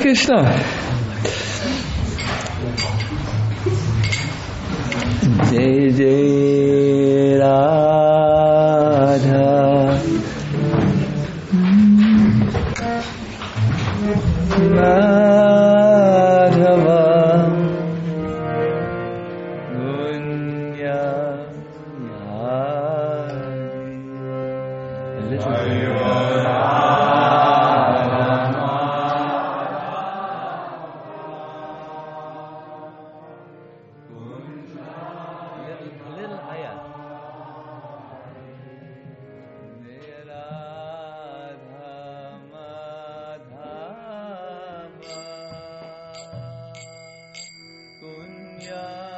Krishna. Jai Jai Radha. Madhava Gunya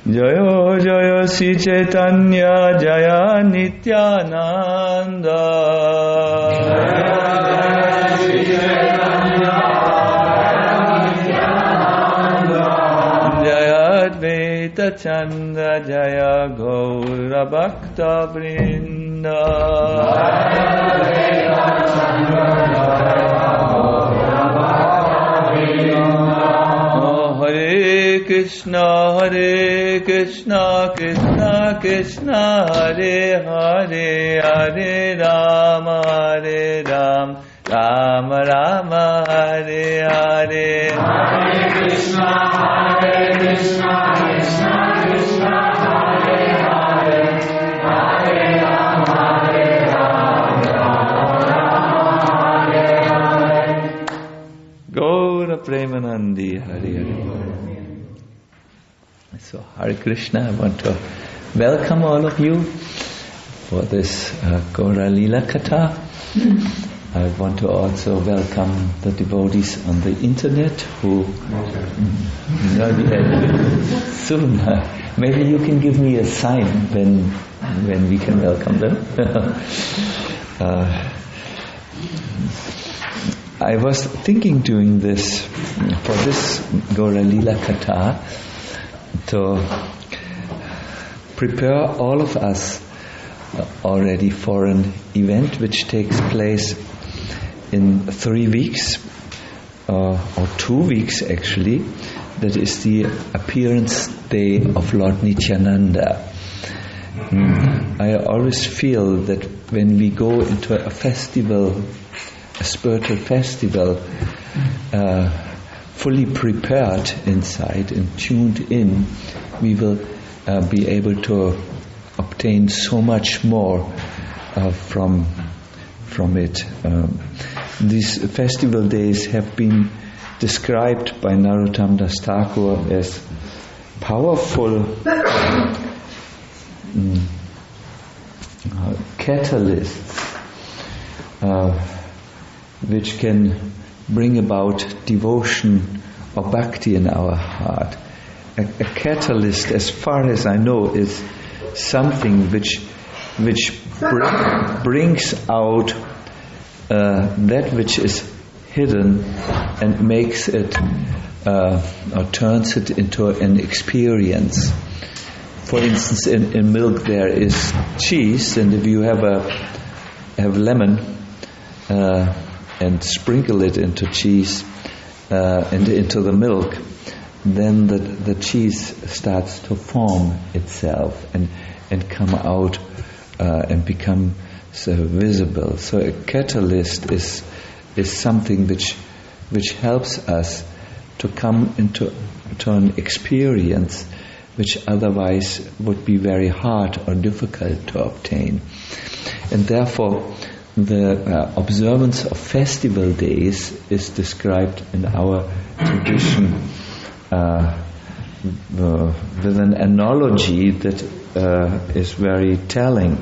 Jayo Jayo Sri Chaitanya Jaya Nityananda Jaya Advaita Chandra Jaya Gaura Bhakta Vrinda Hare Krishna Krishna Krishna Hare Hare Hare Rama Rama Rama Hare Hare Hare Krishna Krishna Krishna Hare Hare Hare Rama Rama Hare Hare Gaura Premanandi Hare Hare. So Hare Krishna, I want to welcome all of you for this Gaura Lila Katha. I want to also welcome the devotees on the internet who soon. Maybe you can give me a sign when we can welcome them. I was thinking doing this for this Gaura Lila Katha to prepare all of us already for an event which takes place in 3 weeks or 2 weeks actually. That is the appearance day of Lord Nityananda. I always feel that when we go into a festival, a spiritual festival, fully prepared inside and tuned in, we will be able to obtain so much more from it. These festival days have been described by Narottam Das Thakur as powerful catalysts which can bring about devotion or bhakti in our heart. A catalyst, as far as I know, is something which brings out that which is hidden and makes it or turns it into an experience. For instance, in milk there is cheese, and if you have lemon and sprinkle it into cheese and into the milk, then the cheese starts to form itself and come out and become so visible. So a catalyst is something which helps us to come into an experience which otherwise would be very hard or difficult to obtain. And therefore the observance of festival days is described in our tradition with an analogy that is very telling.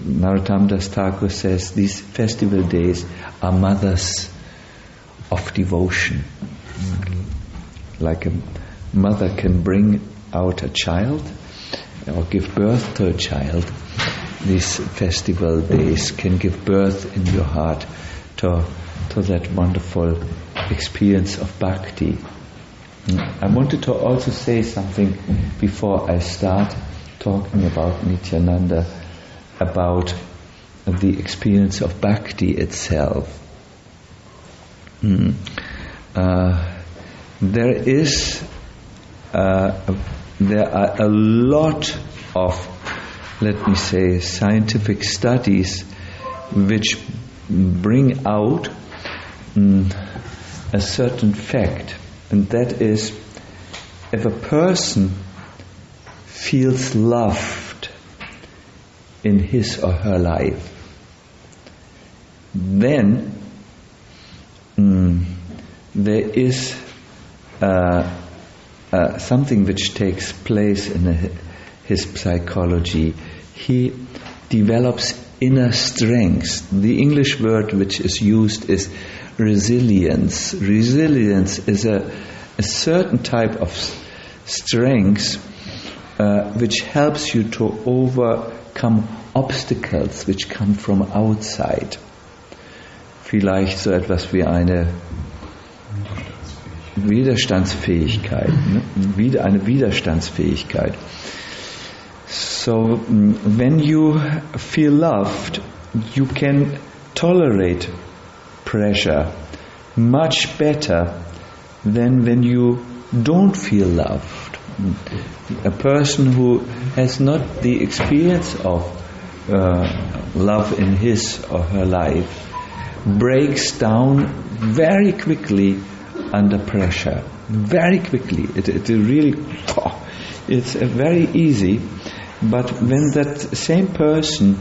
Narottam Das Thakur says these festival days are mothers of devotion. Like a mother can bring out a child or give birth to a child, these festival days can give birth in your heart to that wonderful experience of bhakti. I wanted to also say something before I start talking about Nityananda, about the experience of bhakti itself. There are a lot of, let me say, scientific studies which bring out a certain fact, and that is, if a person feels loved in his or her life, then there is something which takes place in his psychology. He develops inner strength. The English word which is used is resilience. Resilience is a a certain type of strength which helps you to overcome Obstacles which come from outside. Vielleicht so etwas wie eine Widerstandsfähigkeit, eine Widerstandsfähigkeit. So when you feel loved, you can tolerate pressure much better than when you don't feel loved. A person who has not the experience of love in his or her life breaks down very quickly under pressure. Very quickly. It really, it's very easy. But when that same person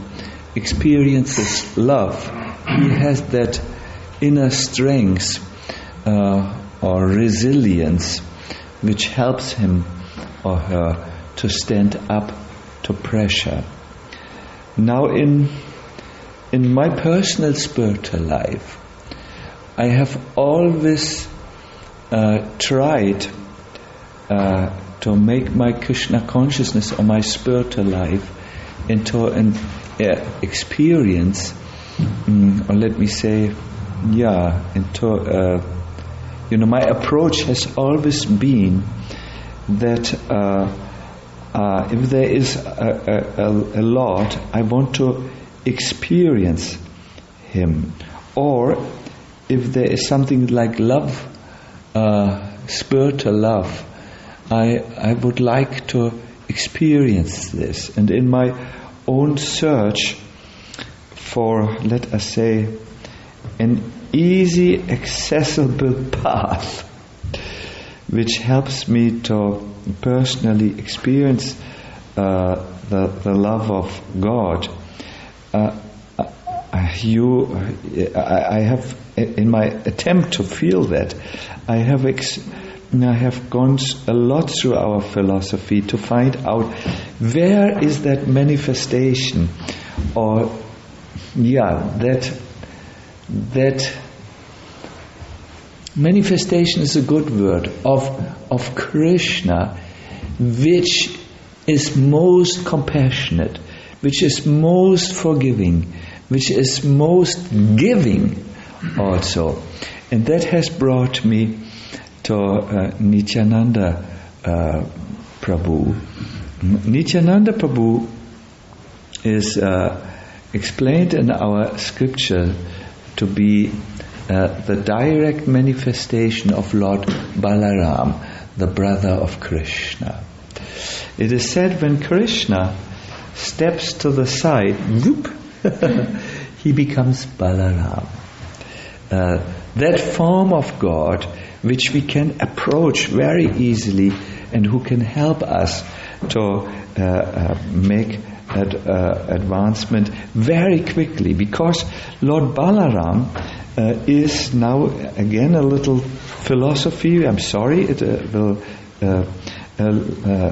experiences love, he has that inner strength or resilience which helps him or her to stand up to pressure. Now in my personal spiritual life, I have always tried to make my Krishna consciousness or my spiritual life into an experience, or let me say, into my approach has always been that if there is a Lord, I want to experience Him. Or if there is something like love, spiritual love, I would like to experience this. And in my own search for, let us say, an easy, accessible path which helps me to personally experience the love of God, I have, in my attempt to feel that, I have gone a lot through our philosophy to find out where is that manifestation, or that manifestation is a good word, of Krishna, which is most compassionate, which is most forgiving, which is most giving also. And that has brought me to Nityananda Prabhu. Nityananda Prabhu is explained in our scripture to be the direct manifestation of Lord Balaram, the brother of Krishna. It is said when Krishna steps to the side, whoop, he becomes Balaram. That form of God which we can approach very easily and who can help us to make that advancement very quickly, because Lord Balaram is now again a little philosophy. I'm sorry, it will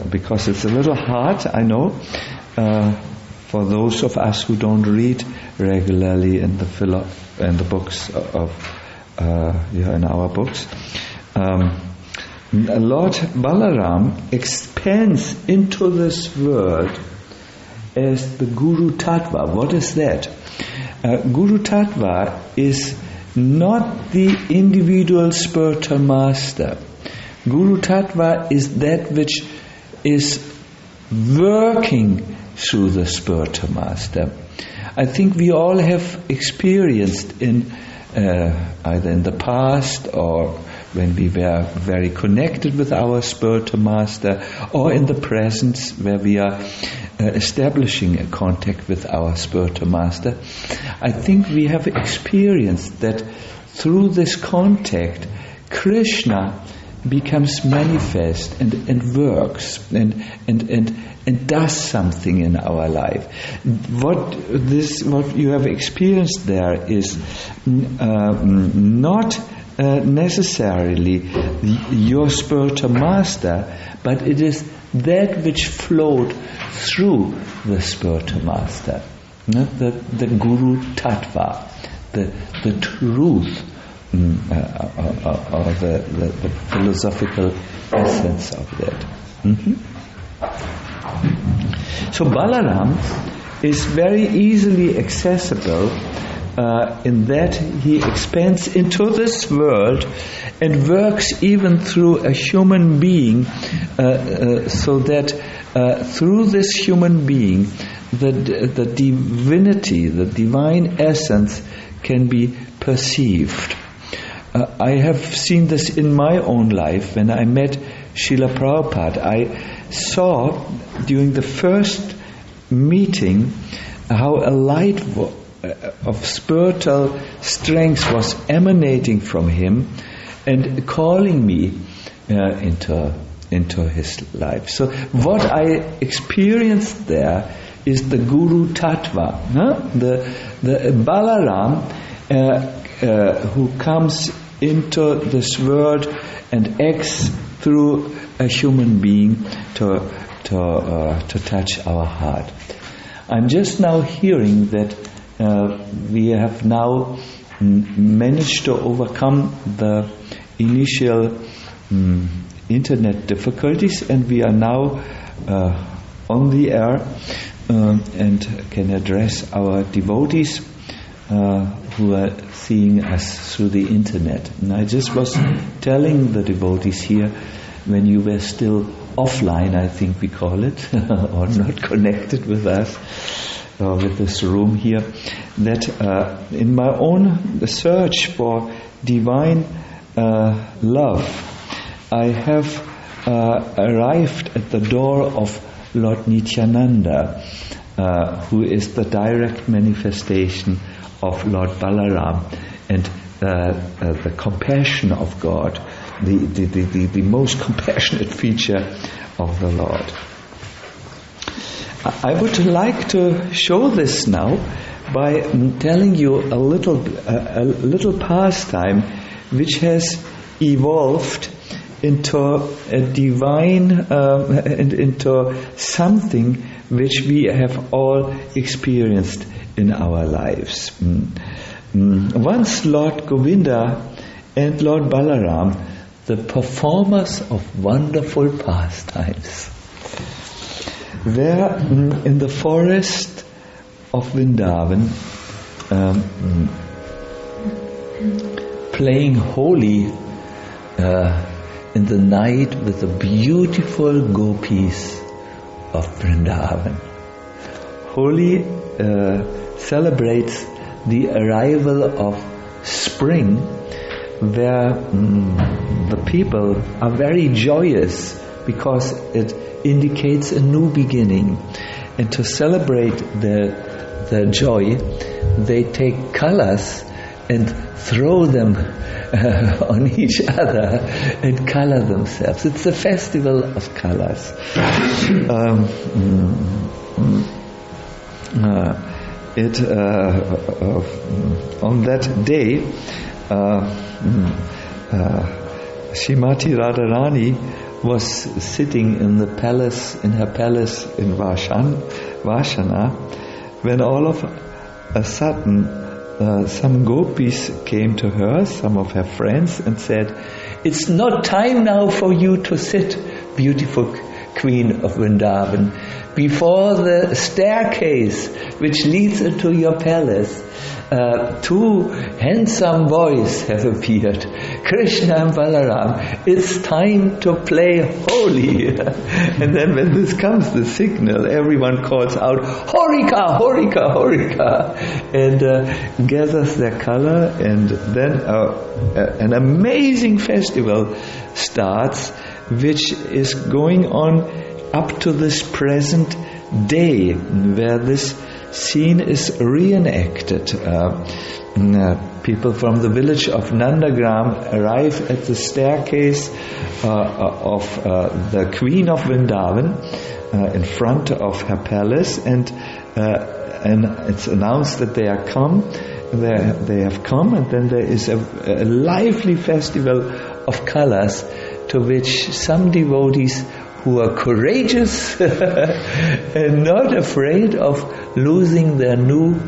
because it's a little hard, I know, for those of us who don't read regularly in the books of in our books. Lord Balaram expands into this world as the Guru Tattva. What is that? Guru Tattva is not the individual spiritual master. Guru Tattva is that which is working through the spiritual master. I think we all have experienced in either in the past or when we were very connected with our spiritual master, or in the present where we are establishing a contact with our spiritual master. I think we have experienced that through this contact, Krishna becomes manifest and works and does something in our life. What you have experienced there is not necessarily your spiritual master, but it is that which flowed through the spiritual master, the Guru Tattva, the truth the philosophical essence of that. So Balaram is very easily accessible in that he expands into this world and works even through a human being, so that through this human being the divinity, the divine essence can be perceived. I have seen this in my own life. When I met Srila Prabhupada, I saw during the first meeting how a light of spiritual strength was emanating from him and calling me into his life. So what I experienced there is the Guru Tattva, the Balaram who comes into this world and acts through a human being to touch our heart. I'm just now hearing that we have now managed to overcome the initial internet difficulties, and we are now on the air and can address our devotees who are seeing us through the internet. And I just was telling the devotees here, when you were still offline, I think we call it, or not connected with us, with this room here, that in my own search for divine love, I have arrived at the door of Lord Nityananda, who is the direct manifestation of Lord Balaram, and the compassion of God, the most compassionate feature of the Lord. I would like to show this now by telling you a little pastime which has evolved into a divine, into something which we have all experienced in our lives. Once Lord Govinda and Lord Balaram, the performers of wonderful pastimes, were in the forest of Vrindavan, playing Holi in the night with the beautiful gopis of Vrindavan. Holi celebrates the arrival of spring, where the people are very joyous because it indicates a new beginning. And to celebrate their joy, they take colors and throw them on each other and color themselves. It's a festival of colors. On that day, Srimati Radharani was sitting in her palace in Vashana, when all of a sudden some gopis came to her, some of her friends, and said, "It's not time now for you to sit, beautiful Queen of Vrindavan. Before the staircase which leads into your palace, two handsome boys have appeared, Krishna and Balaram. It's time to play Holi." And then when this comes, the signal, everyone calls out, "Horika, Horika, Horika," and gathers their color, and then an amazing festival starts, which is going on up to this present day, where this scene is reenacted. People from the village of Nandagram arrive at the staircase of the Queen of Vrindavan in front of her palace, and it's announced that they are come. They have come, and then there is a lively festival of colors, to which some devotees who are courageous and not afraid of losing their new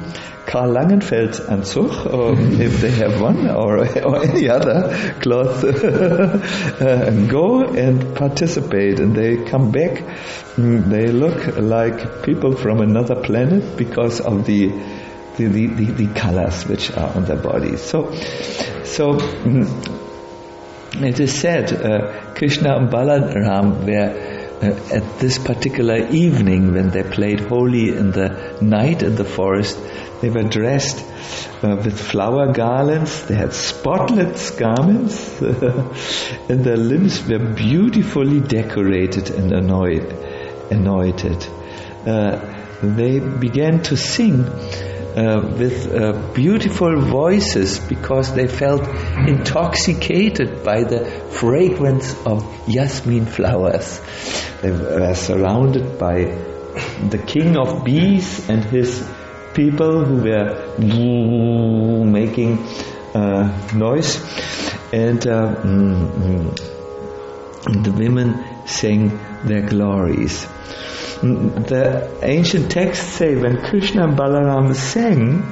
Karl Langenfeld Anzug, or if they have one, or any other cloth, go and participate, and they come back. They look like people from another planet because of the colors which are on their bodies. So it is said Krishna and Balaram were at this particular evening, when they played holy in the night in the forest, they were dressed with flower garlands. They had spotless garments, and their limbs were beautifully decorated and anointed. They began to sing with beautiful voices because they felt intoxicated by the fragrance of jasmine flowers. They were surrounded by the king of bees and his people who were making noise, and the women sang their glories. The ancient texts say when Krishna and Balaram sang,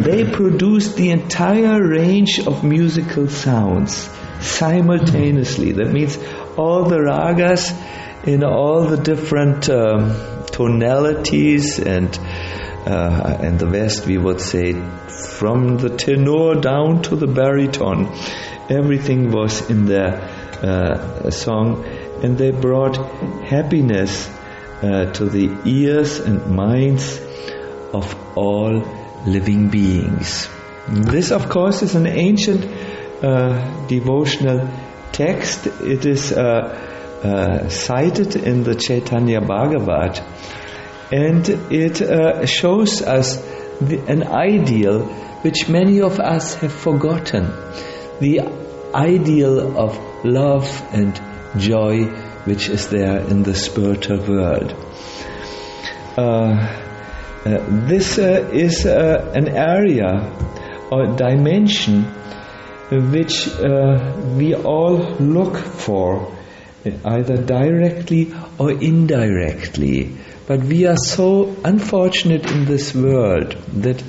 they produced the entire range of musical sounds simultaneously. That means all the ragas in all the different tonalities, and in the West we would say from the tenor down to the baritone. Everything was in their song, and they brought happiness to the ears and minds of all living beings. This, of course, is an ancient devotional text. It is cited in the Chaitanya Bhagavat, and it shows us an ideal which many of us have forgotten, the ideal of love and joy which is there in the spiritual world. This is an area or dimension which we all look for, either directly or indirectly. But we are so unfortunate in this world that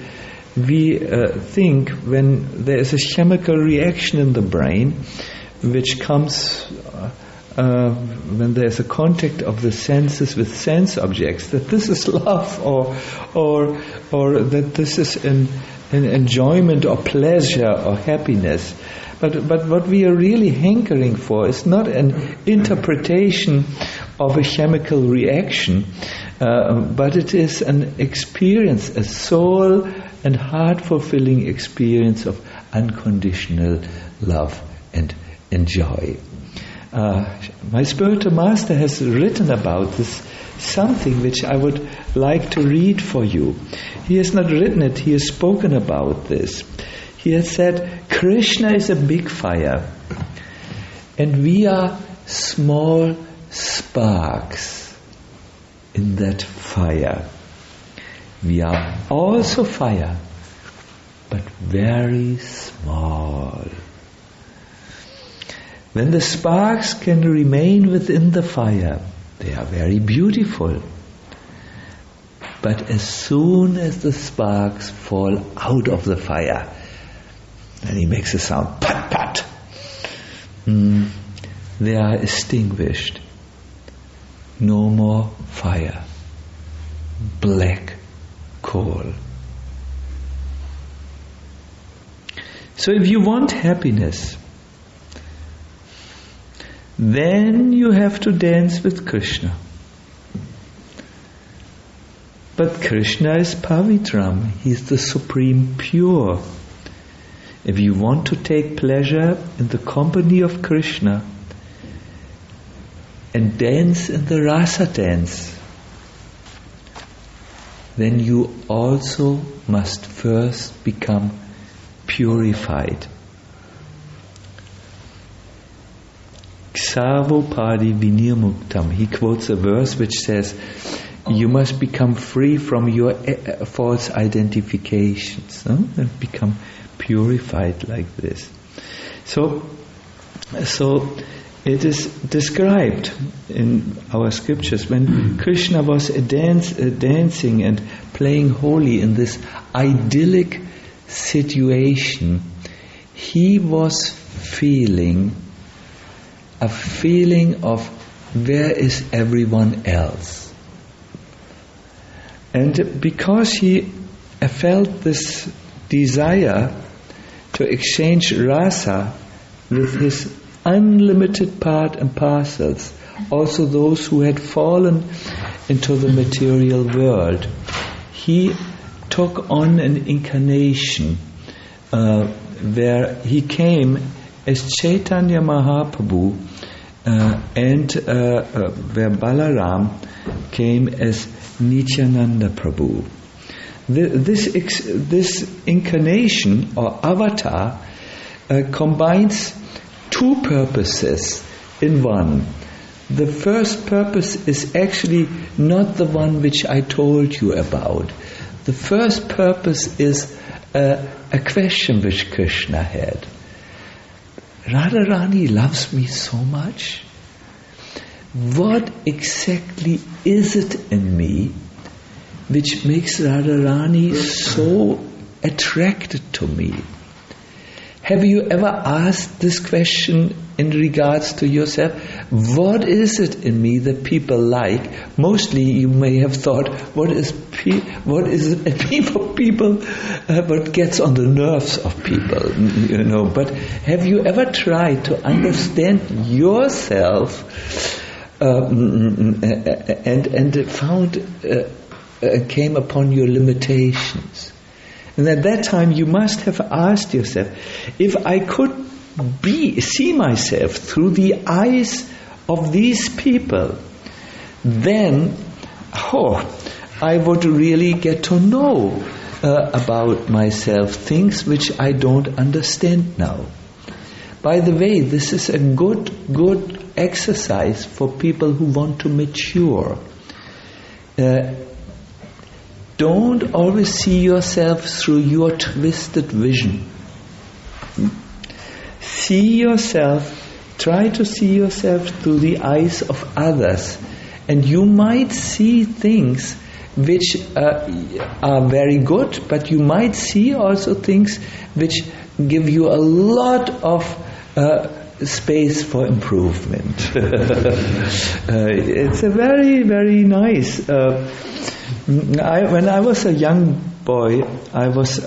we think when there is a chemical reaction in the brain which comes when there is a contact of the senses with sense objects, that this is love, or that this is an enjoyment or pleasure or happiness. But what we are really hankering for is not an interpretation of a chemical reaction, but it is an experience, a soul and heart-fulfilling experience of unconditional love and joy. My spiritual master has written about this, something which I would like to read for you. He has not written it, he has spoken about this. He has said, Krishna is a big fire, and we are small sparks in that fire. We are also fire, but very small. When the sparks can remain within the fire, they are very beautiful. But as soon as the sparks fall out of the fire, then he makes a sound, pat, pat. They are extinguished. No more fire. Black coal. So if you want happiness, then you have to dance with Krishna. But Krishna is Pavitram, he is the supreme pure. If you want to take pleasure in the company of Krishna and dance in the rasa dance, then you also must first become purified. Ksavopadi vinirmuktam. He quotes a verse which says, you must become free from your false identifications, and become purified like this. So it is described in our scriptures when Krishna was dancing and playing holy in this idyllic situation. He was feeling a feeling of where is everyone else? And because he felt this desire to exchange rasa with his unlimited part and parcels, also those who had fallen into the material world, he took on an incarnation where he came as Chaitanya Mahaprabhu and where Balaram came as Nityananda Prabhu. This incarnation or avatar combines two purposes in one. The first purpose is actually not the one which I told you about. The first purpose is a question which Krishna had. Radharani loves me so much. What exactly is it in me which makes Radharani so attracted to me? Have you ever asked this question in regards to yourself? What is it in me that people like? Mostly you may have thought, what is it in me for people? What gets on the nerves of people, But have you ever tried to understand yourself and found came upon your limitations? And at that time you must have asked yourself, if I could see myself through the eyes of these people, then I would really get to know about myself things which I don't understand now. By the way, this is a good exercise for people who want to mature. Don't always see yourself through your twisted vision. Try to see yourself through the eyes of others, and you might see things which are very good, but you might see also things which give you a lot of space for improvement. It's a very, very nice. When I was a young boy, I was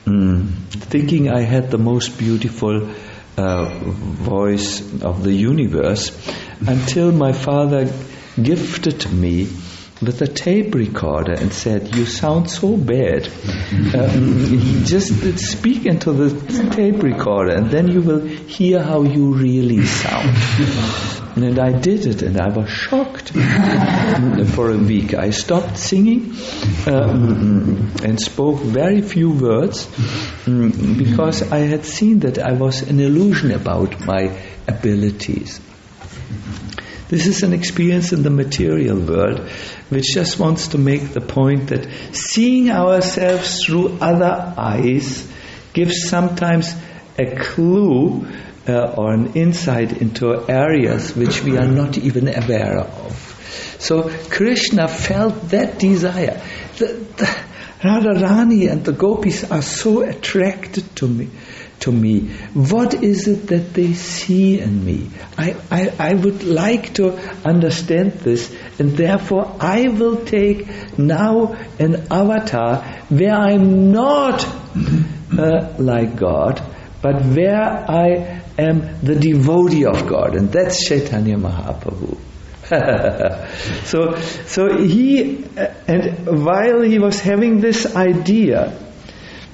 thinking I had the most beautiful voice of the universe, until my father gifted me with a tape recorder and said, "You sound so bad. Just speak into the tape recorder and then you will hear how you really sound." And I did it, and I was shocked. For a week I stopped singing and spoke very few words because I had seen that I was an illusion about my abilities. This is an experience in the material world which just wants to make the point that seeing ourselves through other eyes gives sometimes a clue or an insight into areas which we are not even aware of. So Krishna felt that desire. The Radharani and the gopis are so attracted to me. What is it that they see in me? I would like to understand this, and therefore I will take now an avatar where I'm not like God, but where I am the devotee of God, and that's Chaitanya Mahaprabhu. So he, and while he was having this idea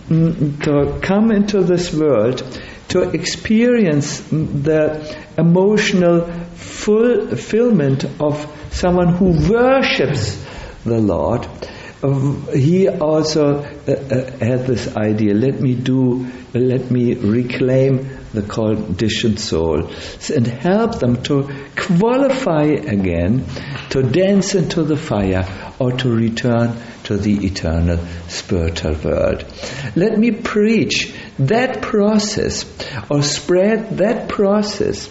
to come into this world, to experience the emotional fulfillment of someone who worships the Lord, he also had this idea, let me reclaim the conditioned soul, and help them to qualify again to dance into the fire or to return to the eternal spiritual world. Let me preach that process or spread that process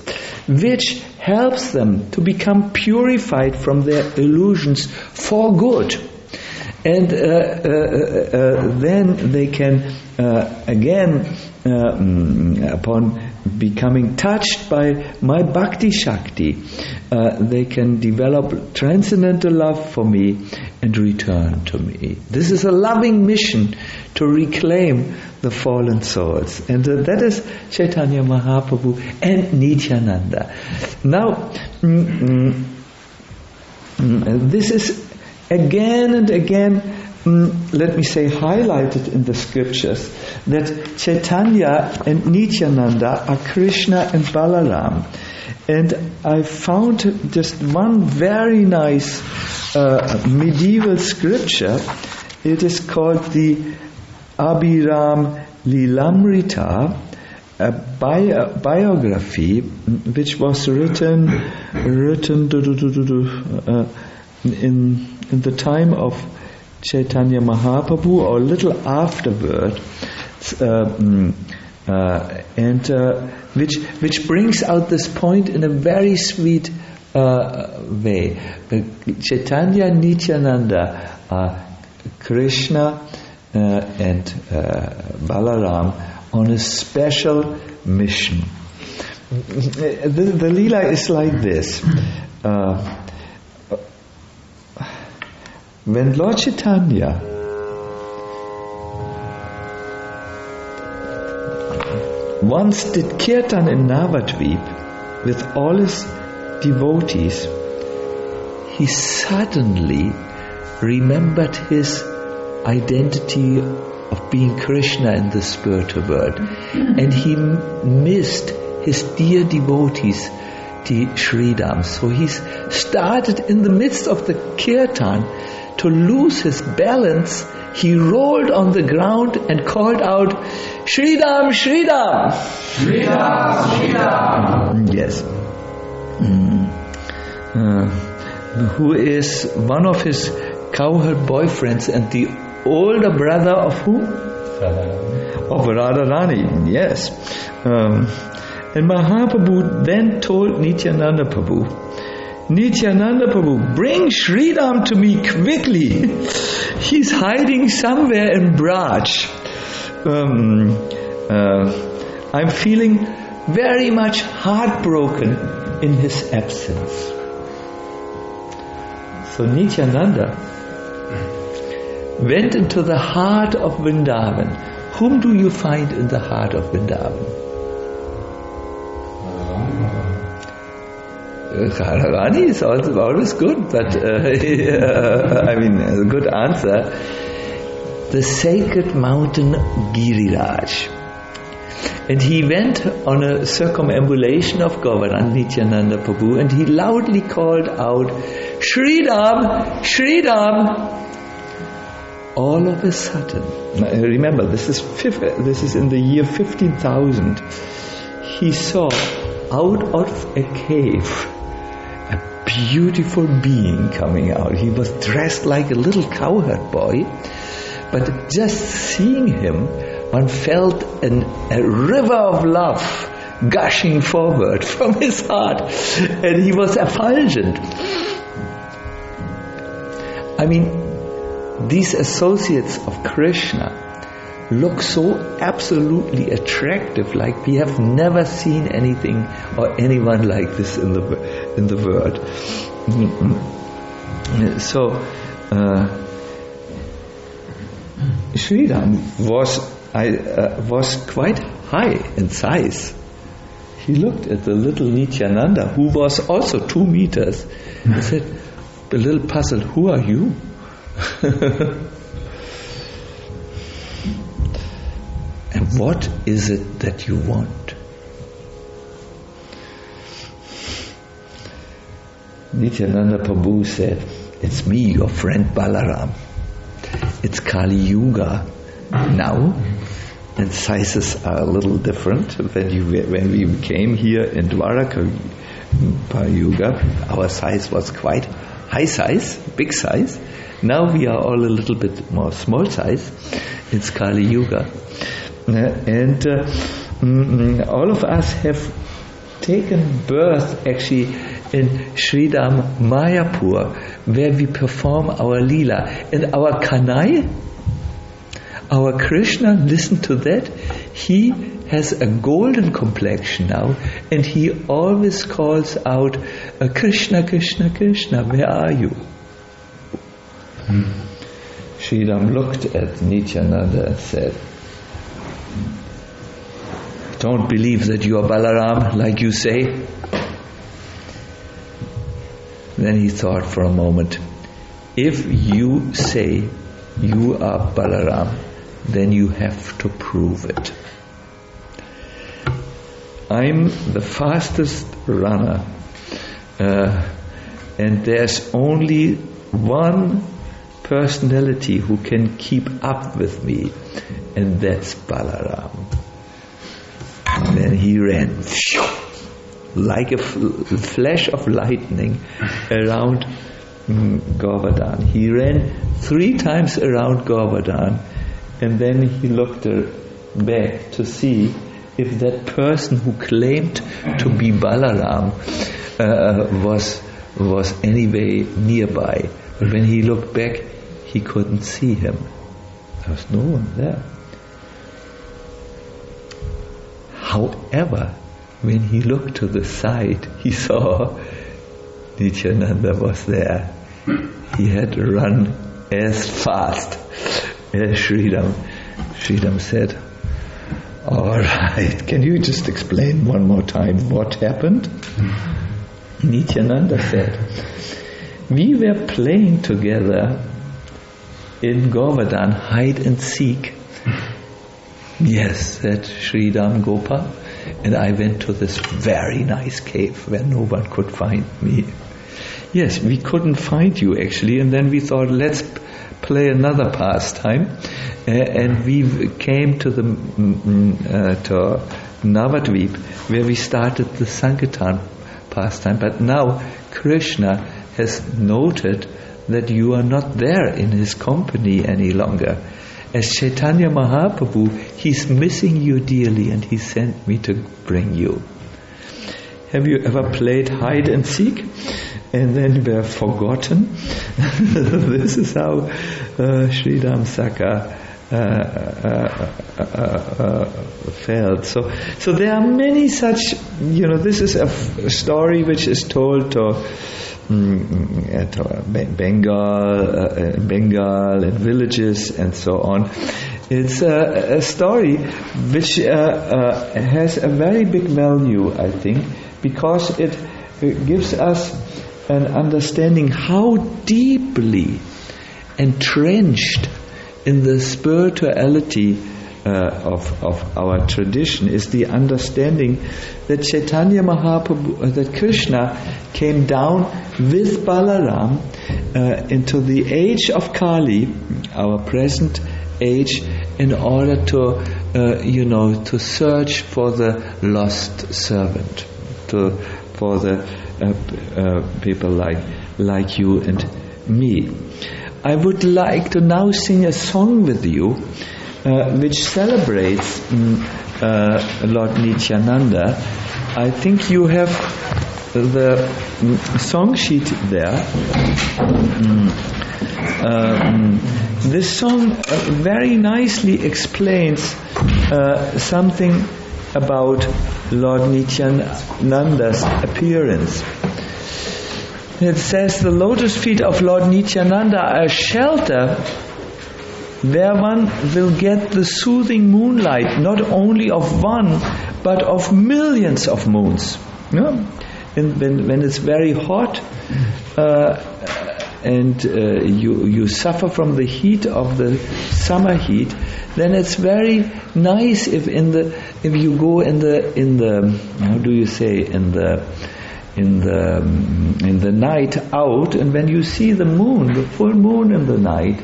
which helps them to become purified from their illusions for good. And then they can again, upon becoming touched by my Bhakti Shakti, they can develop transcendental love for me and return to me. This is a loving mission to reclaim the fallen souls. And that is Chaitanya Mahaprabhu and Nityananda. Now, this is again and again, let me say, highlighted in the scriptures, that Chaitanya and Nityananda are Krishna and Balaram. And I found just one very nice medieval scripture. It is called the Abhiram Lilamrita, a biography which was written in the time of Chaitanya Mahaprabhu or a little afterward, and which brings out this point in a very sweet way. Chaitanya and Nityananda are Krishna and Balaram on a special mission. The Leela is like this. When Lord Chaitanya once did kirtan in Navadvip with all his devotees, he suddenly remembered his identity of being Krishna in the spiritual world, and he missed his dear devotees, the Sridham. So he started in the midst of the kirtan to lose his balance. He rolled on the ground and called out, Sridham, Sridham! Sridham, Sridham! Yes. Who is one of his cowherd boyfriends and the older brother of whom? Of Radharani, yes. And Mahaprabhu then told Nityananda Prabhu, Nityananda Prabhu, bring Sridham to me quickly. He's hiding somewhere in Braj. I'm feeling very much heartbroken in his absence. So Nityananda went into the heart of Vrindavan. Whom do you find in the heart of Vrindavan? Radharani is also always good, but I mean, a good answer. The sacred mountain Giriraj. And he went on a circumambulation of Govardhan, Nityananda Prabhu, and he loudly called out, Sridham, Sridham! All of a sudden, remember, this is in the year 15,000, he saw out of a cave a beautiful being coming out. He was dressed like a little cowherd boy, but just seeing him, one felt a river of love gushing forward from his heart, and he was effulgent. I mean, these associates of Krishna look so absolutely attractive, like we have never seen anything or anyone like this in the world. So Sridham was quite high in size. He looked at the little Nityananda, who was also 2 meters, and said, a little puzzled, who are you? And what is it that you want? Nityananda Prabhu said, it's me, your friend Balaram. It's Kali Yuga now, and sizes are a little different. When we came here in Dwaraka Yuga, our size was quite high size, big size. Now we are all a little bit more small size. It's Kali Yuga. And all of us have taken birth actually in Sridham Mayapur, where we perform our Leela. And our Kanai, our Krishna, listen to that, he has a golden complexion now, and he always calls out, Krishna, Krishna, Krishna, where are you? Sridham looked at Nityananda and said, don't believe that you are Balaram, like you say. Then he thought for a moment, if you say you are Balaram, then you have to prove it. I'm the fastest runner, and there's only one personality who can keep up with me, and that's Balaram. And then he ran like a flash of lightning around Govardhan. He ran 3 times around Govardhan, and then he looked back to see if that person who claimed to be Balaram was anyway nearby. But when he looked back, he couldn't see him. There was no one there. However, when he looked to the side, he saw Nityananda was there. He had run as fast as Sridham. Sridham said, all right, can you just explain one more time what happened? Nityananda said, we were playing together in Govardhan, hide and seek. Yes, said Sridham Gopal, and I went to this very nice cave where no one could find me. Yes, we couldn't find you actually, and then we thought, let's play another pastime, and we came to the to Navadvip, where we started the Sankirtan pastime. But now Krishna has noted that you are not there in his company any longer. As Chaitanya Mahaprabhu, he's missing you dearly, and he sent me to bring you. Have you ever played hide and seek and then were forgotten? This is how Sridham Saka felt. So there are many such, this is a story which is told to Bengal and villages and so on. It's a story which has a very big value, I think, because it gives us an understanding how deeply entrenched in the spirituality of our tradition is the understanding that Chaitanya Mahaprabhu, that Krishna came down with Balaram into the age of Kali, our present age, in order to to search for the lost servant, for the people like you and me. I would like to now sing a song with you which celebrates Lord Nityananda. I think you have the song sheet there. This song very nicely explains something about Lord Nityananda's appearance. It says, the lotus feet of Lord Nityananda are a shelter where one will get the soothing moonlight, not only of one, but of millions of moons. And when it's very hot and you suffer from the heat of the summer heat, then it's very nice if you go in the how do you say, in the night out, and when you see the moon, the full moon in the night,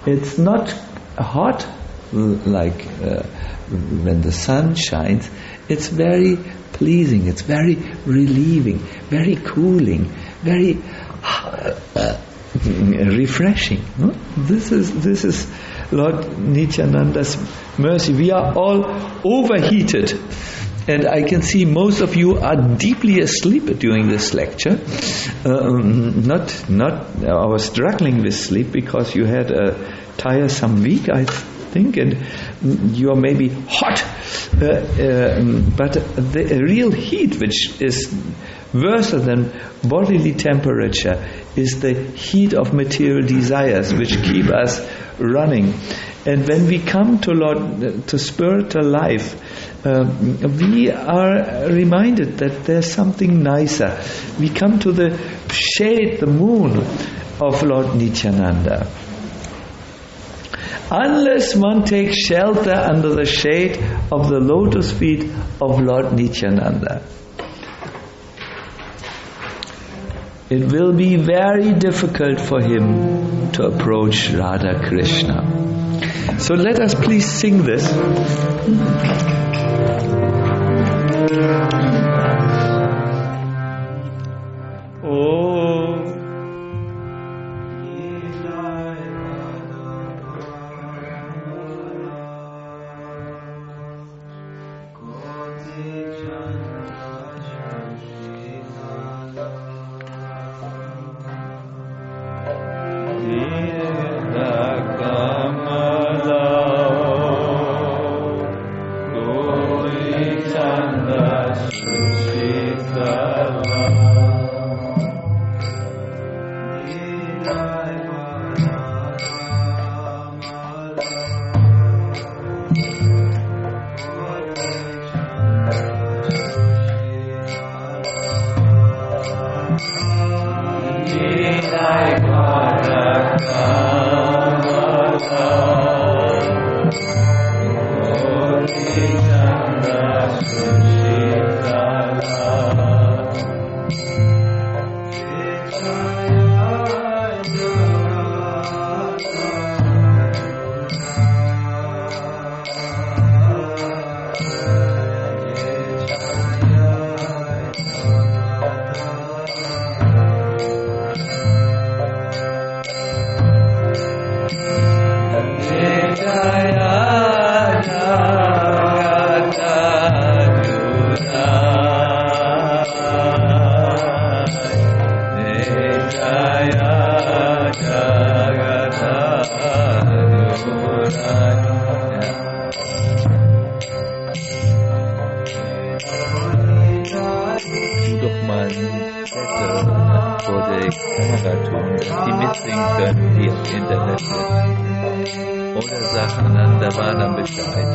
it's not hot, like when the sun shines, it's very pleasing, it's very relieving, very cooling, very refreshing. This is Lord Nityananda's mercy. We are all overheated, and I can see most of you are deeply asleep during this lecture. I was struggling with sleep because you had a tiresome week, I think, and you are maybe hot. But the real heat, which is worse than bodily temperature, is the heat of material desires, which keep us running. And when we come to spiritual life, we are reminded that there's something nicer. We come to the shade, the moon of Lord Nityananda. Unless one takes shelter under the shade of the lotus feet of Lord Nityananda, it will be very difficult for him to approach Radha Krishna. So let us please sing this. Oder Sacinandana war dann Bescheid.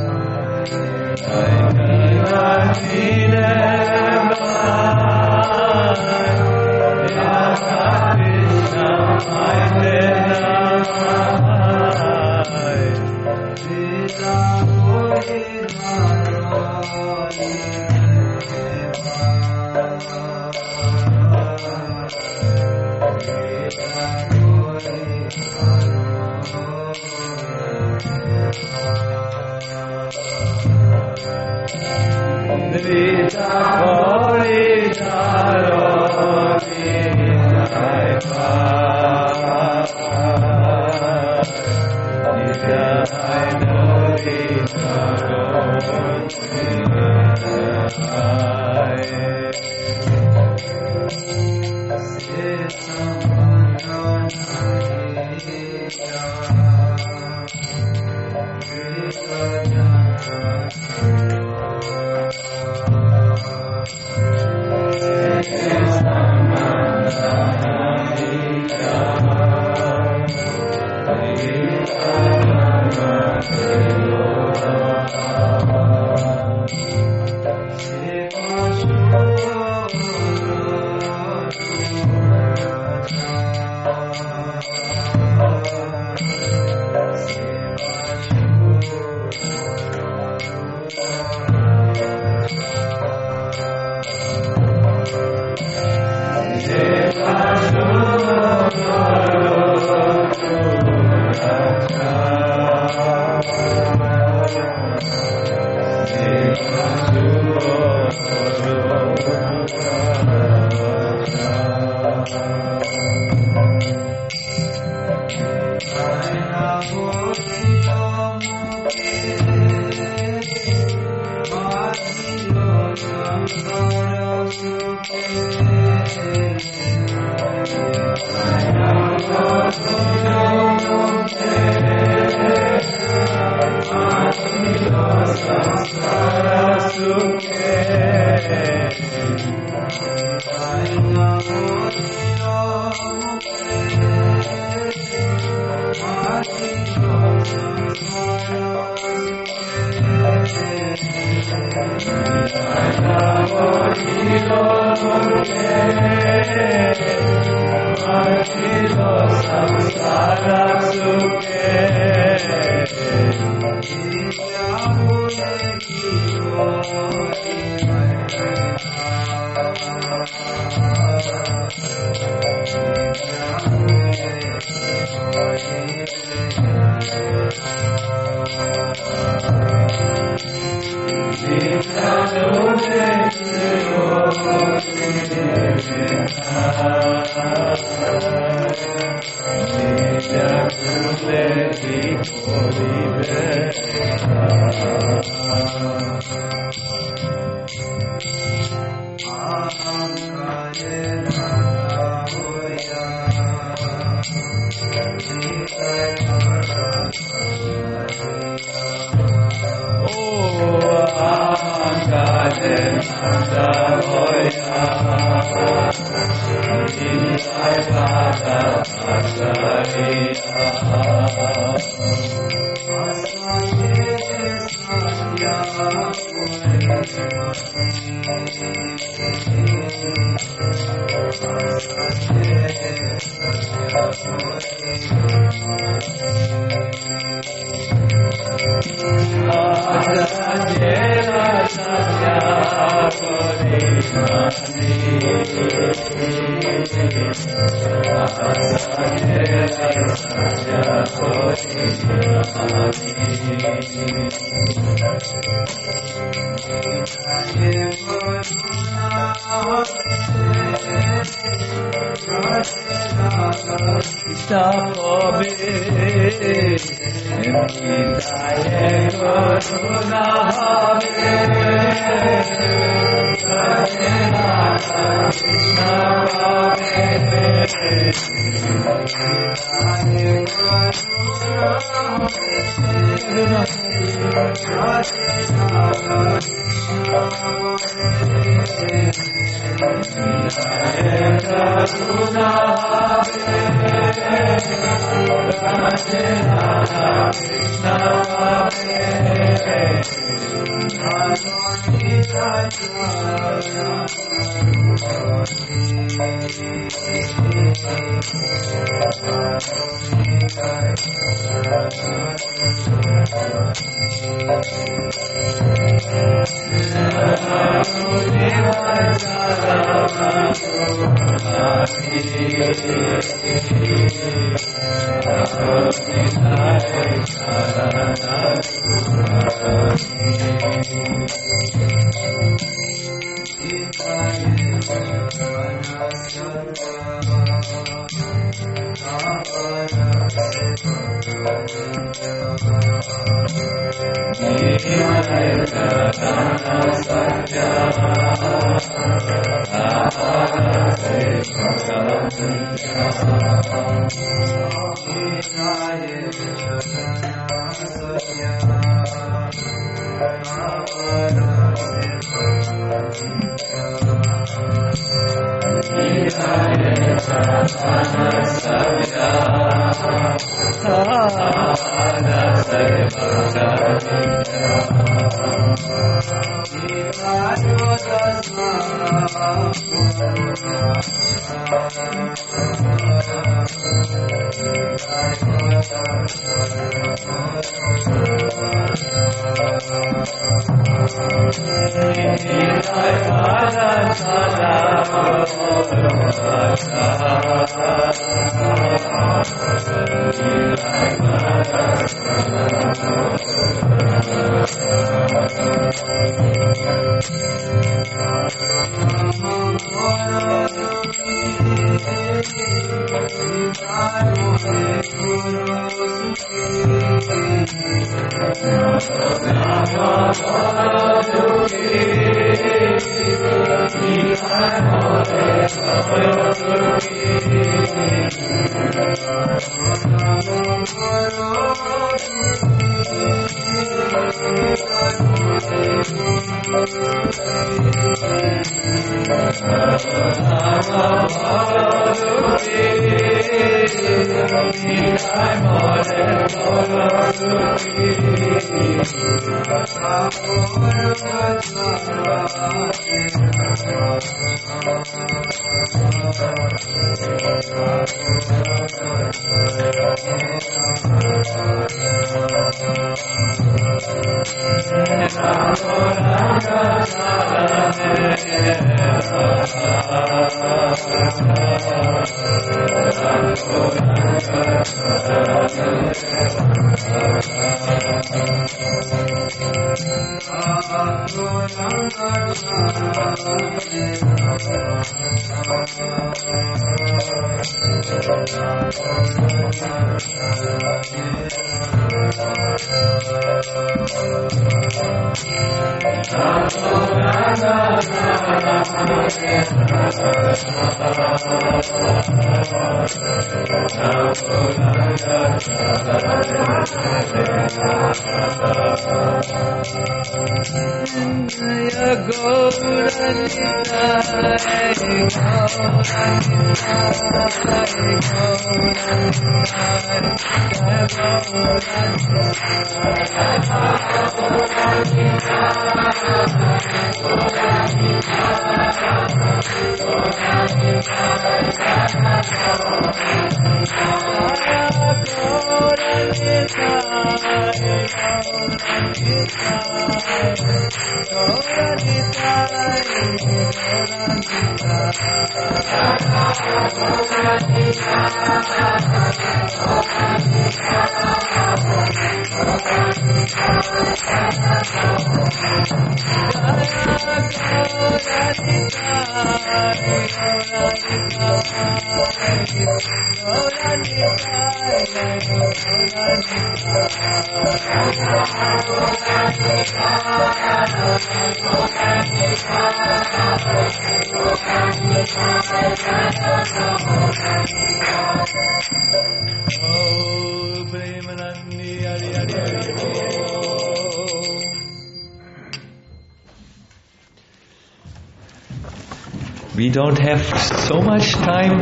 We don't have so much time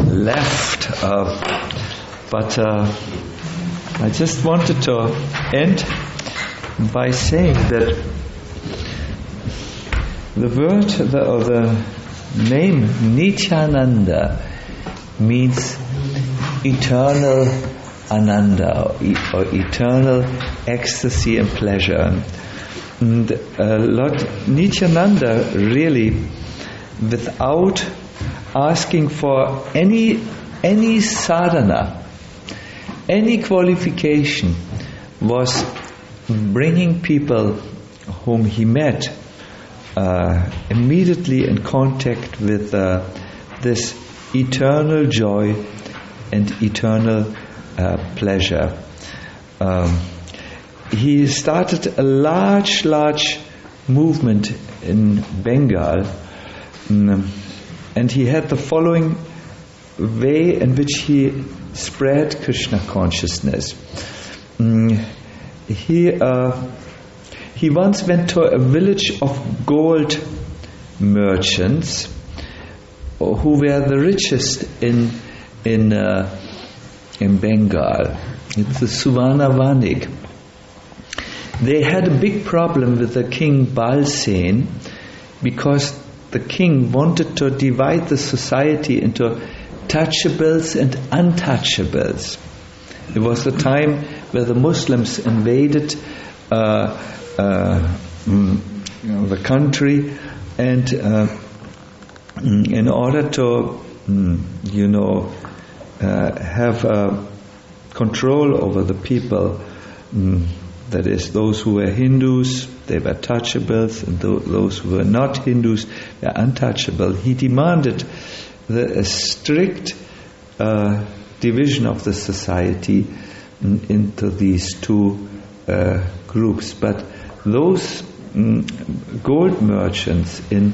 left, but I just wanted to end by saying that the word or the name Nityananda means eternal ananda or eternal ecstasy and pleasure. And Lord Nityananda really, without asking for any sadhana, any qualification, was bringing people whom he met immediately in contact with this eternal joy and eternal pleasure. He started a large movement in Bengal, and he had the following way in which he spread Krishna consciousness. He once went to a village of gold merchants who were the richest in Bengal. It's the Suvarnavanik. They had a big problem with the king Balsen because the king wanted to divide the society into touchables and untouchables. It was the time where the Muslims invaded the country, and in order to have control over the people, that is, those who were Hindus, they were touchables, and those who were not Hindus were untouchable. He demanded a strict division of the society into these two groups. But those gold merchants in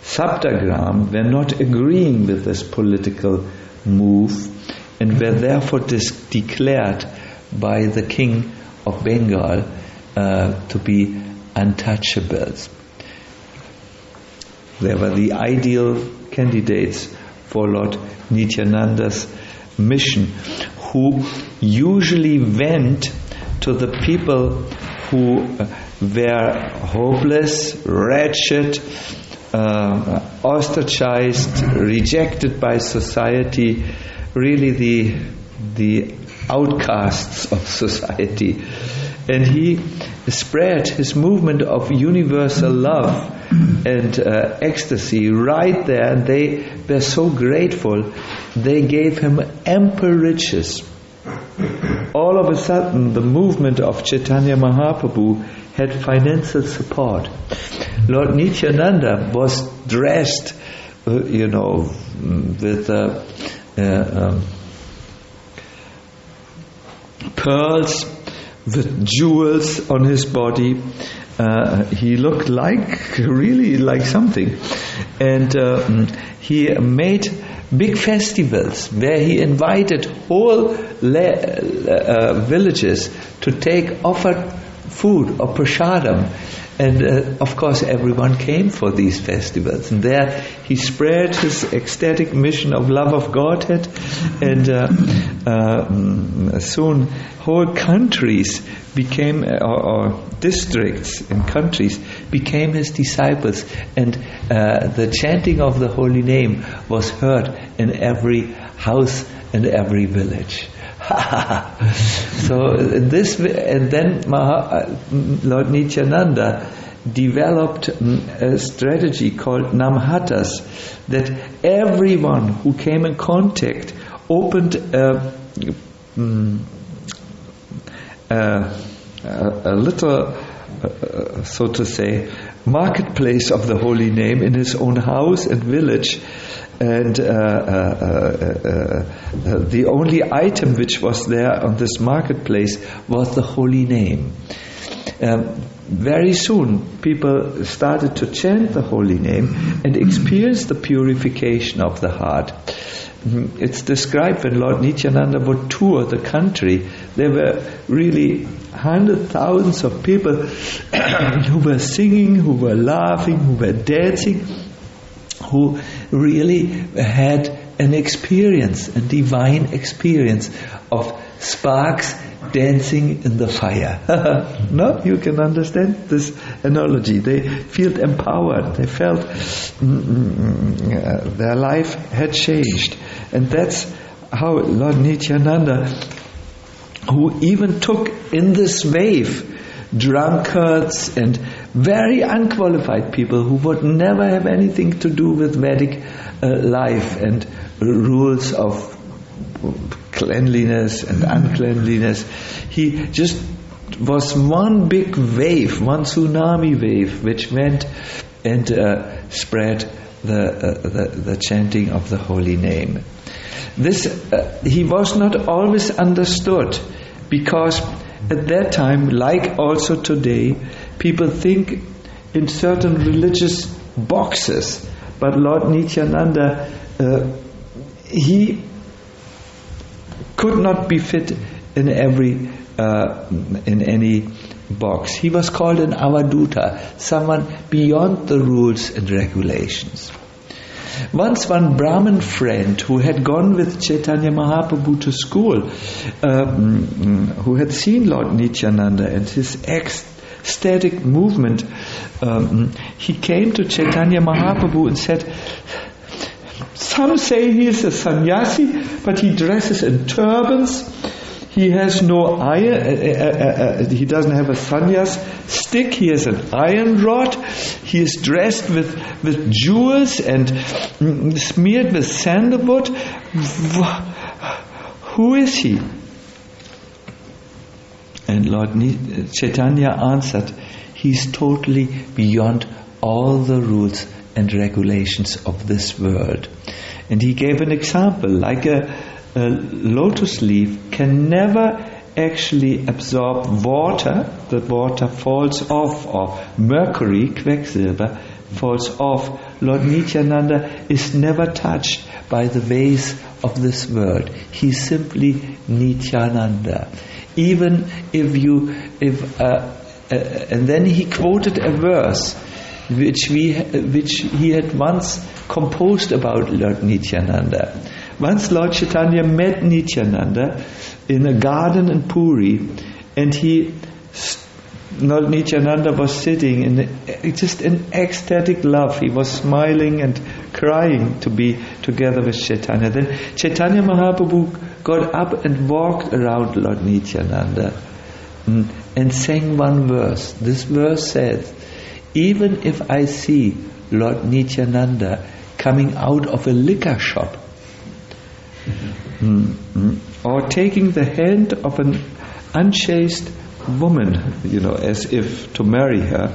Saptagram were not agreeing with this political move, and were therefore declared by the king of Bengal to be untouchables. They were the ideal candidates for Lord Nityananda's mission, who usually went to the people who were hopeless, wretched, ostracized, rejected by society, really the outcasts of society. And he spread his movement of universal love and ecstasy right there, and they were so grateful. They gave him ample riches. All of a sudden, the movement of Chaitanya Mahaprabhu had financial support. Lord Nityananda was dressed, with pearls, with jewels on his body. He looked really like something. And he made big festivals where he invited whole villages to take offered food or prasadam. And of course everyone came for these festivals. And there he spread his ecstatic mission of love of Godhead. And soon whole countries became, or districts and countries became his disciples. And the chanting of the holy name was heard in every house and every village. So this, and then Lord Nityananda developed a strategy called Namhatas, that everyone who came in contact opened a little, so to say, marketplace of the holy name in his own house and village. And the only item which was there on this marketplace was the holy name. Very soon people started to chant the holy name and experience the purification of the heart. It's described when Lord Nityananda would tour the country, there were really hundreds, thousands of people who were singing, who were laughing, who were dancing, who really had an experience, a divine experience of sparks dancing in the fire. No, you can understand this analogy. They felt empowered. They felt their life had changed. And that's how Lord Nityananda, who even took in this wave drunkards and very unqualified people who would never have anything to do with Vedic life and rules of cleanliness and uncleanliness. He just was one big wave, one tsunami wave, which went and spread the chanting of the holy name. This he was not always understood, because at that time, like also today, people think in certain religious boxes. But Lord Nityananda, he could not be fit in any box. He was called an avaduta, someone beyond the rules and regulations. Once one Brahmin friend who had gone with Chaitanya Mahaprabhu to school, who had seen Lord Nityananda and his ecstatic movement, he came to Chaitanya Mahaprabhu and said, "Some say he is a sannyasi, but he dresses in turbans. He has no iron, he doesn't have a sannyas stick, he has an iron rod, he is dressed with jewels and smeared with sandalwood. Who is he?" And Lord Chaitanya answered, "He's totally beyond all the rules and regulations of this world." And he gave an example, like a lotus leaf can never actually absorb water. The water falls off, or mercury, quecksilver, falls off. Lord Nityananda is never touched by the ways of this world. He's simply Nityananda. Even if and then he quoted a verse which he had once composed about Lord Nityananda. Once Lord Chaitanya met Nityananda in a garden in Puri, and Lord Nityananda was sitting in just in ecstatic love. He was smiling and crying to be together with Chaitanya. Then Chaitanya Mahaprabhu got up and walked around Lord Nityananda and sang one verse. This verse says, "Even if I see Lord Nityananda coming out of a liquor shop, or taking the hand of an unchaste woman, as if to marry her,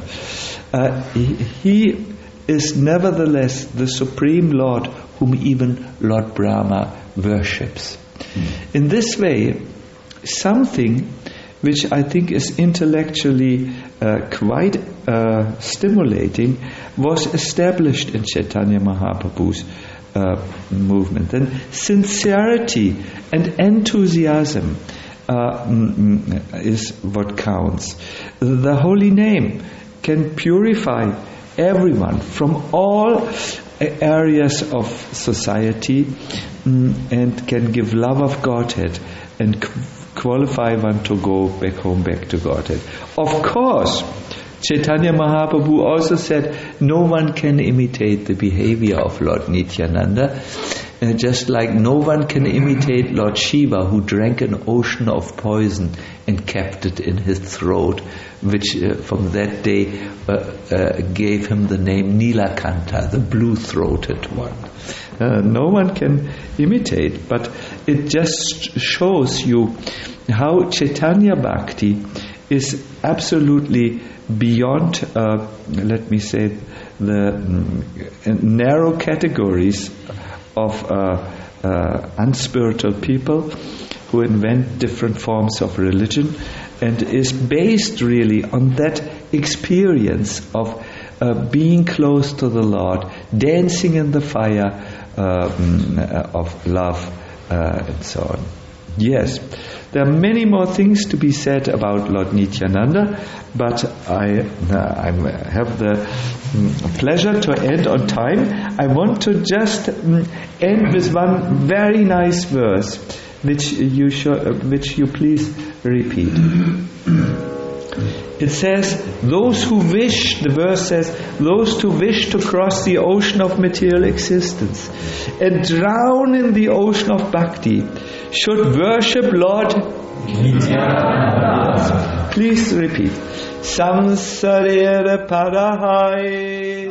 he is nevertheless the Supreme Lord whom even Lord Brahma worships." In this way, something which I think is intellectually quite stimulating was established in Chaitanya Mahaprabhu's movement. And sincerity and enthusiasm is what counts. The holy name can purify everyone from all areas of society and can give love of Godhead and qualify one to go back home, back to Godhead. Of course, Chaitanya Mahaprabhu also said no one can imitate the behavior of Lord Nityananda, just like no one can imitate Lord Shiva, who drank an ocean of poison and kept it in his throat, which from that day gave him the name Nilakanta, the blue-throated one. No one can imitate, but it just shows you how Chaitanya Bhakti is absolutely beyond, let me say, the narrow categories of unspiritual people who invent different forms of religion, and is based really on that experience of being close to the Lord, dancing in the fire of love, and so on. Yes, there are many more things to be said about Lord Nityananda, but I have the pleasure to end on time. I want to just end with one very nice verse, which you please repeat. It says, the verse says, those who wish to cross the ocean of material existence and drown in the ocean of bhakti should worship Lord Nityananda. Please repeat. Samsarera parahai,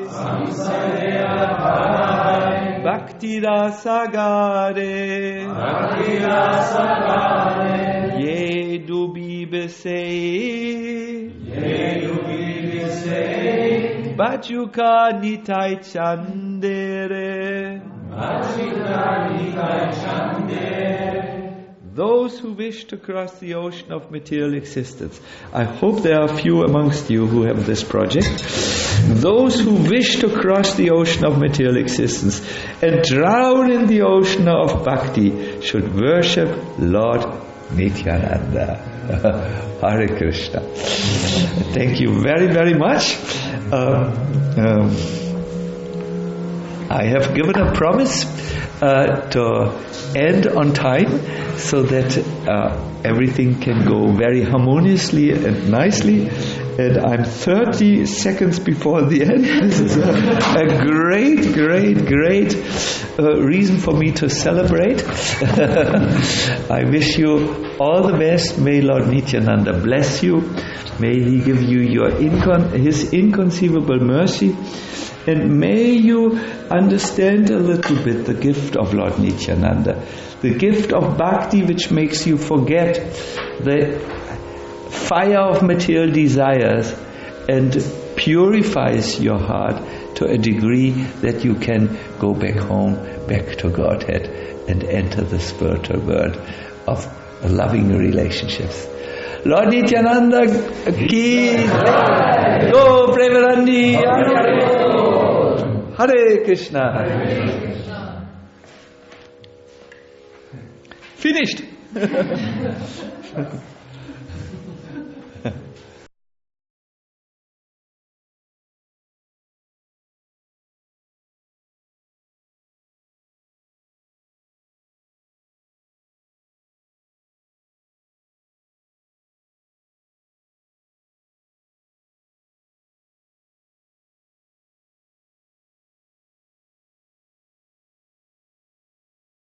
bhakti rasagare, ye dubi besei, Bajuka nitai chandere, those who wish to cross the ocean of material existence. I hope there are few amongst you who have this project. Those who wish to cross the ocean of material existence and drown in the ocean of bhakti should worship Lord Nityananda. Hare Krishna. Thank you very, very much. I have given a promise to end on time so that everything can go very harmoniously and nicely. And I'm 30 seconds before the end. This is a great reason for me to celebrate. I wish you all the best. May Lord Nityananda bless you. May He give you His inconceivable mercy. And may you understand a little bit the gift of Lord Nityananda. The gift of bhakti, which makes you forget the fire of material desires and purifies your heart to a degree that you can go back home, back to Godhead, and enter the spiritual world of loving relationships. Lord Nityananda ki Go Prevarandi Hare Krishna. Finished.